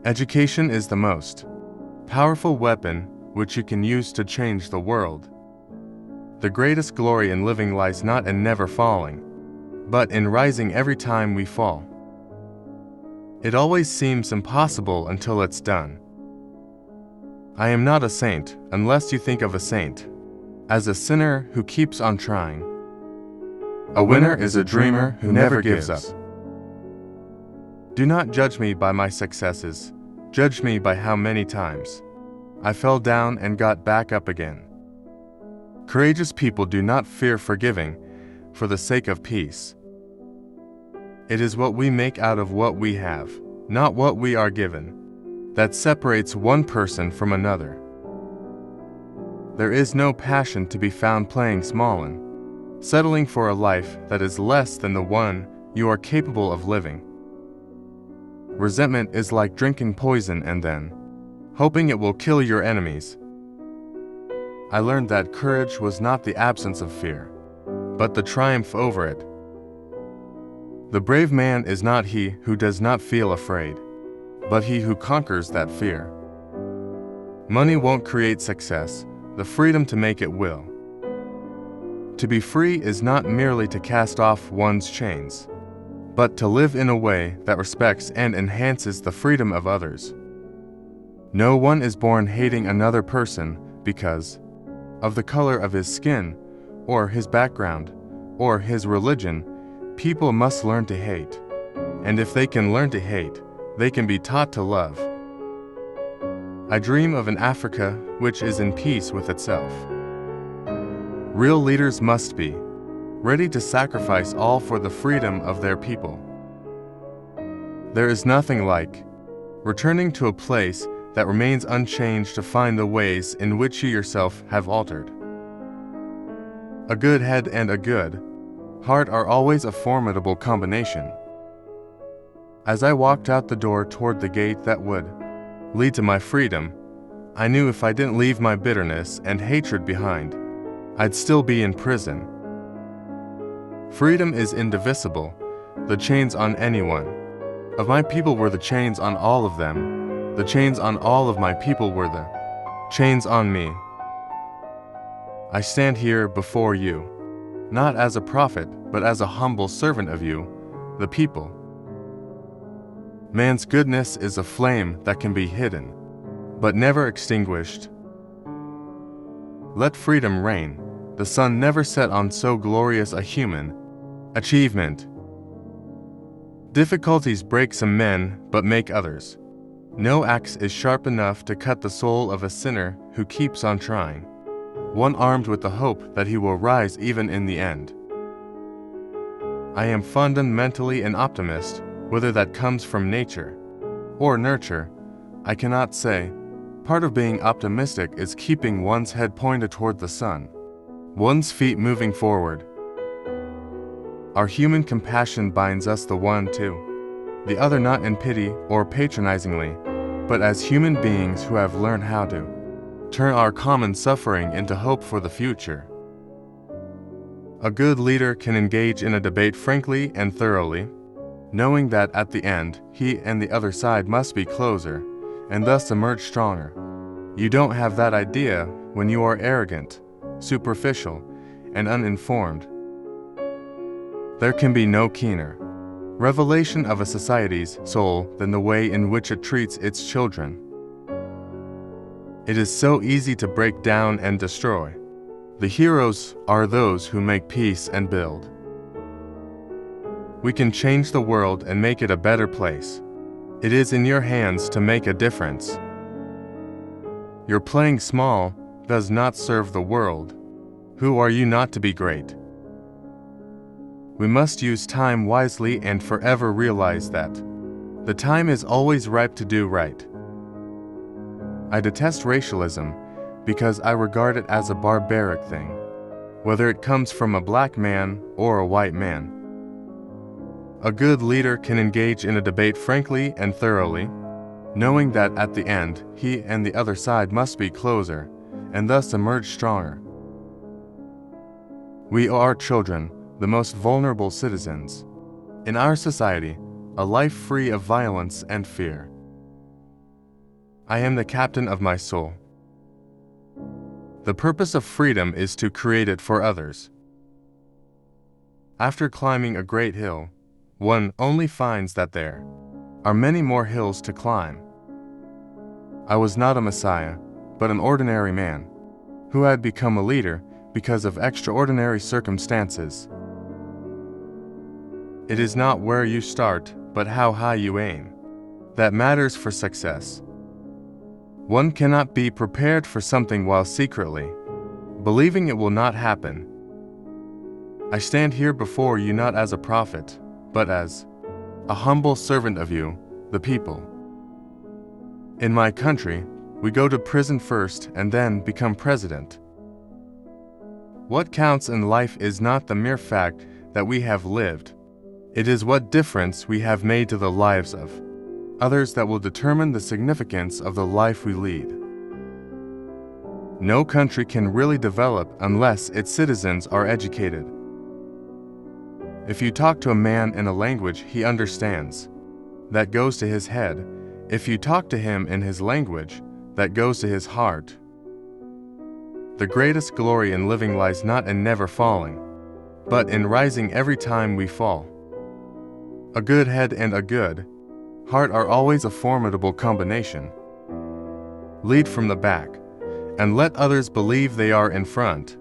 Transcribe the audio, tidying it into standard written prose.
Education is the most powerful weapon which you can use to change the world. The greatest glory in living lies not in never falling, but in rising every time we fall. It always seems impossible until it's done. I am not a saint unless you think of a saint as a sinner who keeps on trying. A winner is a dreamer who never gives up. Do not judge me by my successes, judge me by how many times I fell down and got back up again. Courageous people do not fear forgiving for the sake of peace. It is what we make out of what we have, not what we are given, that separates one person from another. There is no passion to be found playing small and settling for a life that is less than the one you are capable of living. Resentment is like drinking poison and then hoping it will kill your enemies. I learned that courage was not the absence of fear, but the triumph over it. The brave man is not he who does not feel afraid, but he who conquers that fear. Money won't create success, the freedom to make it will. To be free is not merely to cast off one's chains, but to live in a way that respects and enhances the freedom of others. No one is born hating another person because of the color of his skin, or his background, or his religion. People must learn to hate, and if they can learn to hate, they can be taught to love. I dream of an Africa which is in peace with itself. Real leaders must be ready to sacrifice all for the freedom of their people. There is nothing like returning to a place that remains unchanged to find the ways in which you yourself have altered. A good head and a good heart are always a formidable combination. As I walked out the door toward the gate that would lead to my freedom, I knew if I didn't leave my bitterness and hatred behind, I'd still be in prison. Freedom is indivisible, the chains on anyone of my people were the chains on all of them. The chains on all of my people were the chains on me. I stand here before you, not as a prophet, but as a humble servant of you, the people. Man's goodness is a flame that can be hidden, but never extinguished. Let freedom reign. The sun never set on so glorious a human achievement. Difficulties break some men, but make others. No axe is sharp enough to cut the soul of a sinner who keeps on trying, one armed with the hope that he will rise even in the end. I am fundamentally an optimist, whether that comes from nature or nurture, I cannot say. Part of being optimistic is keeping one's head pointed toward the sun, one's feet moving forward. Our human compassion binds us the one to the other, not in pity or patronizingly, but as human beings who have learned how to turn our common suffering into hope for the future. A good leader can engage in a debate frankly and thoroughly, knowing that at the end, he and the other side must be closer, and thus emerge stronger. You don't have that idea when you are arrogant, superficial, and uninformed. There can be no keener revelation of a society's soul than the way in which it treats its children. It is so easy to break down and destroy. The heroes are those who make peace and build. We can change the world and make it a better place. It is in your hands to make a difference. Your playing small does not serve the world. Who are you not to be great? We must use time wisely and forever realize that the time is always ripe to do right. I detest racialism because I regard it as a barbaric thing, whether it comes from a black man or a white man. A good leader can engage in a debate frankly and thoroughly, knowing that at the end, he and the other side must be closer, and thus emerge stronger. We are children, the most vulnerable citizens in our society, a life free of violence and fear. I am the captain of my soul. The purpose of freedom is to create it for others. After climbing a great hill, one only finds that there are many more hills to climb. I was not a messiah, but an ordinary man, who had become a leader because of extraordinary circumstances. It is not where you start, but how high you aim, that matters for success. One cannot be prepared for something while secretly believing it will not happen. I stand here before you not as a prophet, but as a humble servant of you, the people. In my country, we go to prison first and then become president. What counts in life is not the mere fact that we have lived. It is what difference we have made to the lives of others that will determine the significance of the life we lead. No country can really develop unless its citizens are educated. If you talk to a man in a language he understands, that goes to his head. If you talk to him in his language, that goes to his heart. The greatest glory in living lies not in never falling, but in rising every time we fall. A good head and a good heart are always a formidable combination. Lead from the back, and let others believe they are in front.